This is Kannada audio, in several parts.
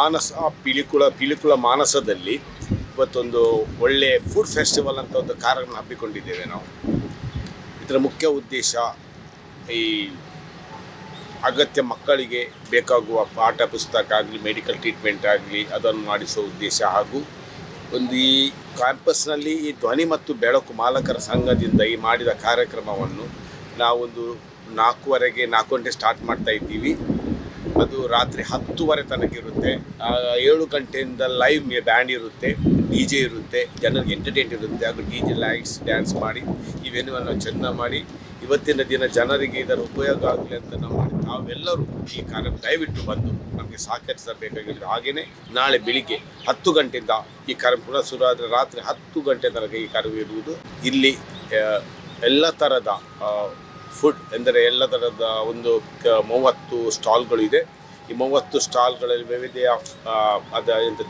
ಮಾನಸ ಪಿಲಿಕುಳ ಮಾನಸದಲ್ಲಿ ಇವತ್ತೊಂದು ಒಳ್ಳೆಯ ಫುಡ್ ಫೆಸ್ಟಿವಲ್ ಅಂತ ಒಂದು ಕಾರ್ಯಕ್ರಮ ಹಮ್ಮಿಕೊಂಡಿದ್ದೇವೆ ನಾವು. ಇದರ ಮುಖ್ಯ ಉದ್ದೇಶ ಈ ಅಗತ್ಯ ಮಕ್ಕಳಿಗೆ ಬೇಕಾಗುವ ಪಾಠ ಪುಸ್ತಕ ಆಗಲಿ, ಮೆಡಿಕಲ್ ಟ್ರೀಟ್ಮೆಂಟ್ ಆಗಲಿ, ಅದನ್ನು ಮಾಡಿಸುವ ಉದ್ದೇಶ. ಹಾಗೂ ಒಂದು ಈ ಕ್ಯಾಂಪಸ್ನಲ್ಲಿ ಈ ಧ್ವನಿ ಮತ್ತು ಬೆಳಕು ಮಾಲಕರ ಸಂಘದಿಂದ ಈ ಮಾಡಿದ ಕಾರ್ಯಕ್ರಮವನ್ನು ನಾವೊಂದು 4 ಗಂಟೆ ಸ್ಟಾರ್ಟ್ ಮಾಡ್ತಾ ಇದ್ದೀವಿ. ಅದು ರಾತ್ರಿ 10 ತನಕ ಇರುತ್ತೆ. 7 ಗಂಟೆಯಿಂದ ಲೈವ್ ಬ್ಯಾಂಡ್ ಇರುತ್ತೆ, DJ ಇರುತ್ತೆ, ಜನರಿಗೆ ಎಂಟರ್ಟೈನ್ ಇರುತ್ತೆ. ಹಾಗೂ DJ ಲೈಟ್ಸ್ ಡ್ಯಾನ್ಸ್ ಮಾಡಿ ಈ ವೆನ್ಯೂವನ್ನು ಚೆಂದ ಮಾಡಿ ಇವತ್ತಿನ ದಿನ ಜನರಿಗೆ ಇದರ ಉಪಯೋಗ ಆಗಲಿ ಅಂತ ನಾವೆಲ್ಲರೂ ಈ ಕಾರ್ಯಕ್ರಮ ದಯವಿಟ್ಟು ಬಂದು ನಮಗೆ ಸಹಕರಿಸಬೇಕಾಗಿರೋದು. ಹಾಗೆಯೇ ನಾಳೆ ಬೆಳಿಗ್ಗೆ 10 ಗಂಟೆಯಿಂದ ಈ ಕಾರ್ಯಕ್ರಮ ಶುರು ಆದರೆ ರಾತ್ರಿ 10 ಗಂಟೆ ತನಕ ಈ ಕಾರ್ಯಕ್ರಮ ಇರುವುದು. ಇಲ್ಲಿ ಎಲ್ಲ ಥರದ ಫುಡ್ ಎಂದರೆ ಎಲ್ಲ ಥರದ ಒಂದು 30 ಸ್ಟಾಲ್ಗಳು ಇದೆ. ಈ 30 ಸ್ಟಾಲ್ಗಳಲ್ಲಿ ವಿವಿಧ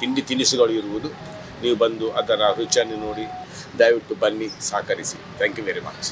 ತಿಂಡಿ ತಿನಿಸುಗಳು ಇರುವುದು. ನೀವು ಬಂದು ಅದರ ರುಚಿಯನ್ನು ನೋಡಿ ದಯವಿಟ್ಟು ಬನ್ನಿ, ಸಹಕರಿಸಿ. Thank you very much.